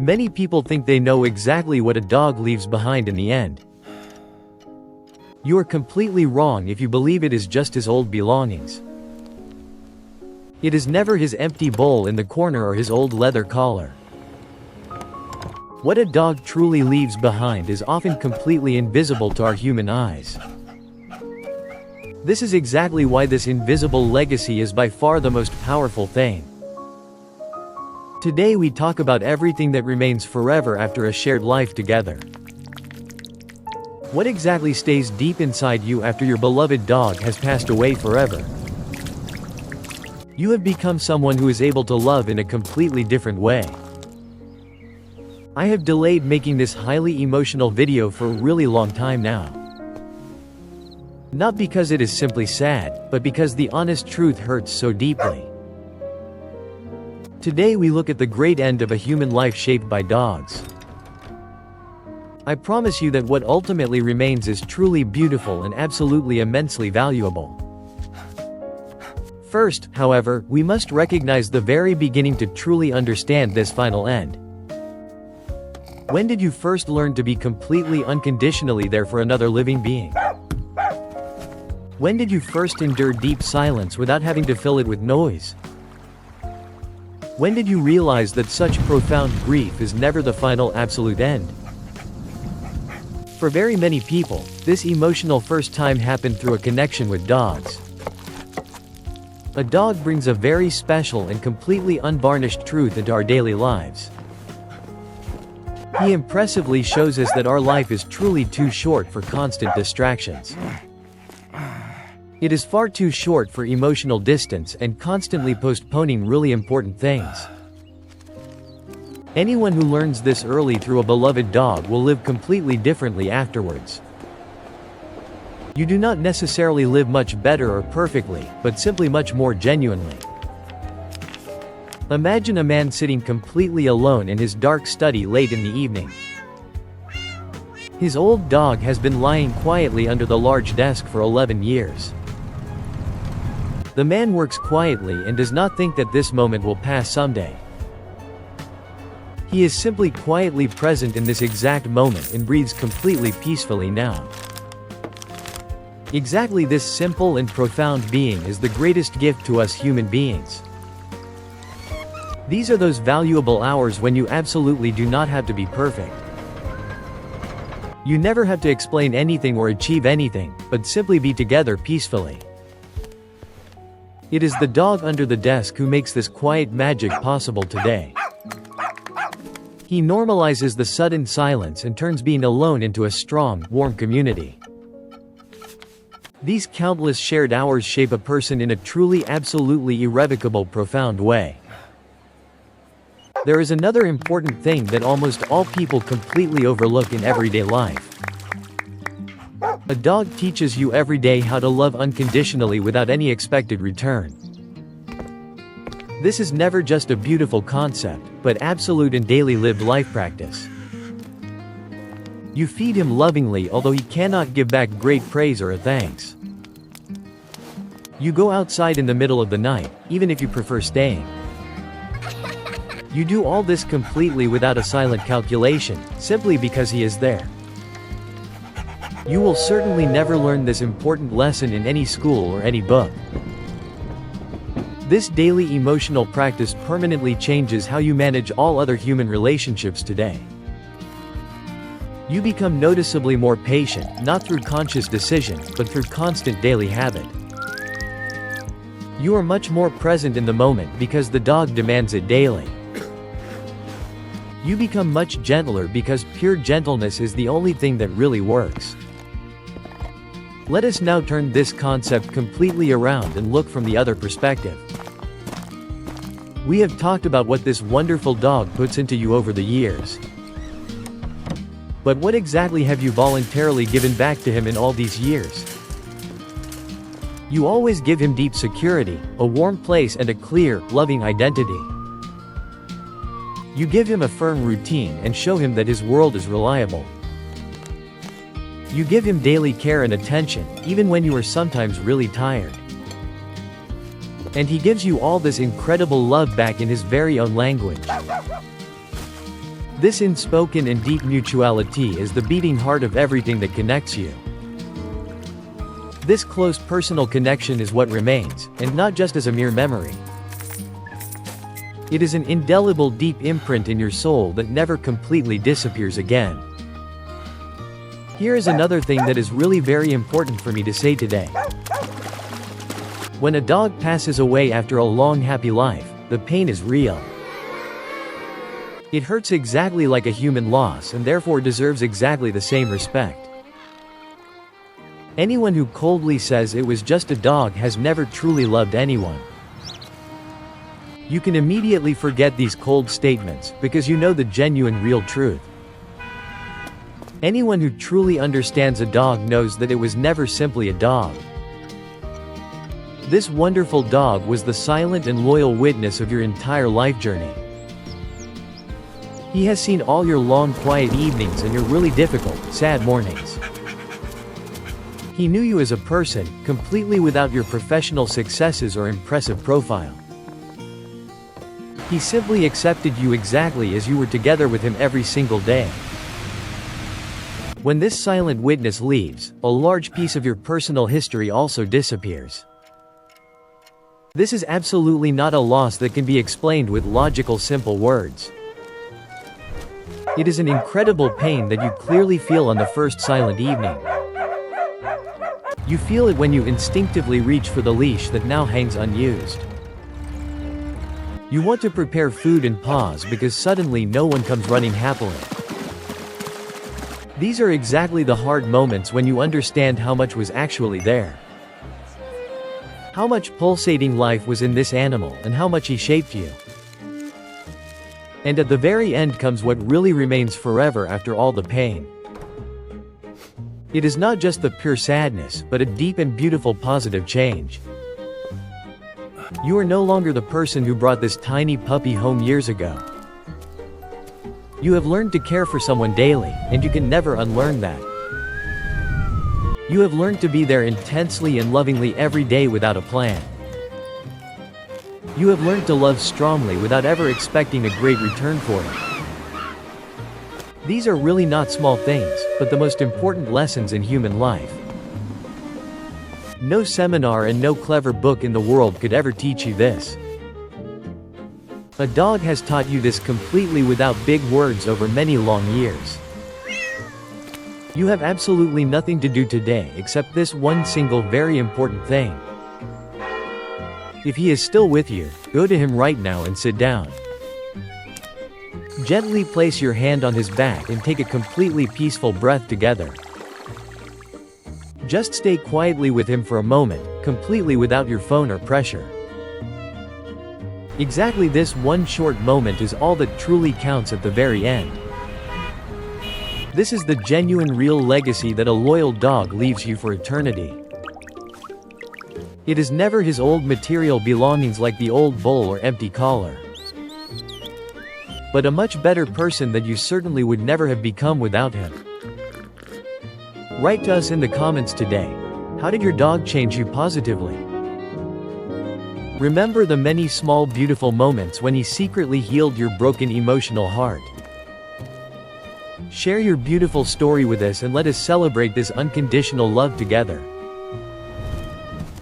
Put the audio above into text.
Many people think they know exactly what a dog leaves behind in the end. You are completely wrong if you believe it is just his old belongings. It is never his empty bowl in the corner or his old leather collar. What a dog truly leaves behind is often completely invisible to our human eyes. This is exactly why this invisible legacy is by far the most powerful thing. Today we talk about everything that remains forever after a shared life together. What exactly stays deep inside you after your beloved dog has passed away forever? You have become someone who is able to love in a completely different way. I have delayed making this highly emotional video for a really long time now. Not because it is simply sad, but because the honest truth hurts so deeply. Today we look at the great end of a human life shaped by dogs. I promise you that what ultimately remains is truly beautiful and absolutely immensely valuable. First, however, we must recognize the very beginning to truly understand this final end. When did you first learn to be completely unconditionally there for another living being? When did you first endure deep silence without having to fill it with noise? When did you realize that such profound grief is never the final absolute end? For very many people, this emotional first time happened through a connection with dogs. A dog brings a very special and completely unvarnished truth into our daily lives. He impressively shows us that our life is truly too short for constant distractions. It is far too short for emotional distance and constantly postponing really important things. Anyone who learns this early through a beloved dog will live completely differently afterwards. You do not necessarily live much better or perfectly, but simply much more genuinely. Imagine a man sitting completely alone in his dark study late in the evening. His old dog has been lying quietly under the large desk for 11 years. The man works quietly and does not think that this moment will pass someday. He is simply quietly present in this exact moment and breathes completely peacefully now. Exactly this simple and profound being is the greatest gift to us human beings. These are those valuable hours when you absolutely do not have to be perfect. You never have to explain anything or achieve anything, but simply be together peacefully. It is the dog under the desk who makes this quiet magic possible today. He normalizes the sudden silence and turns being alone into a strong, warm community. These countless shared hours shape a person in a truly absolutely irrevocable profound way. There is another important thing that almost all people completely overlook in everyday life. A dog teaches you every day how to love unconditionally without any expected return. This is never just a beautiful concept, but absolute and daily lived life practice. You feed him lovingly although he cannot give back great praise or a thanks. You go outside in the middle of the night, even if you prefer staying. You do all this completely without a silent calculation, simply because he is there. You will certainly never learn this important lesson in any school or any book. This daily emotional practice permanently changes how you manage all other human relationships today. You become noticeably more patient, not through conscious decision, but through constant daily habit. You are much more present in the moment because the dog demands it daily. You become much gentler because pure gentleness is the only thing that really works. Let us now turn this concept completely around and look from the other perspective. We have talked about what this wonderful dog puts into you over the years. But what exactly have you voluntarily given back to him in all these years? You always give him deep security, a warm place and a clear, loving identity. You give him a firm routine and show him that his world is reliable. You give him daily care and attention, even when you are sometimes really tired. And he gives you all this incredible love back in his very own language. This unspoken and deep mutuality is the beating heart of everything that connects you. This close personal connection is what remains, and not just as a mere memory. It is an indelible deep imprint in your soul that never completely disappears again. Here is another thing that is really very important for me to say today. When a dog passes away after a long happy life, the pain is real. It hurts exactly like a human loss and therefore deserves exactly the same respect. Anyone who coldly says it was just a dog has never truly loved anyone. You can immediately forget these cold statements, because you know the genuine real truth. Anyone who truly understands a dog knows that it was never simply a dog. This wonderful dog was the silent and loyal witness of your entire life journey. He has seen all your long quiet evenings and your really difficult, sad mornings. He knew you as a person, completely without your professional successes or impressive profile. He simply accepted you exactly as you were, together with him every single day. When this silent witness leaves, a large piece of your personal history also disappears. This is absolutely not a loss that can be explained with logical simple words. It is an incredible pain that you clearly feel on the first silent evening. You feel it when you instinctively reach for the leash that now hangs unused. You want to prepare food and pause because suddenly no one comes running happily. These are exactly the hard moments when you understand how much was actually there. How much pulsating life was in this animal and how much he shaped you. And at the very end comes what really remains forever after all the pain. It is not just the pure sadness, but a deep and beautiful positive change. You are no longer the person who brought this tiny puppy home years ago. You have learned to care for someone daily, and you can never unlearn that. You have learned to be there intensely and lovingly every day without a plan. You have learned to love strongly without ever expecting a great return for it. These are really not small things, but the most important lessons in human life. No seminar and no clever book in the world could ever teach you this. A dog has taught you this completely without big words over many long years. You have absolutely nothing to do today except this one single very important thing. If he is still with you, go to him right now and sit down. Gently place your hand on his back and take a completely peaceful breath together. Just stay quietly with him for a moment, completely without your phone or pressure. Exactly this one short moment is all that truly counts at the very end. This is the genuine real legacy that a loyal dog leaves you for eternity. It is never his old material belongings like the old bowl or empty collar, but a much better person that you certainly would never have become without him. Write to us in the comments today. How did your dog change you positively? Remember the many small beautiful moments when he secretly healed your broken emotional heart. Share your beautiful story with us and let us celebrate this unconditional love together.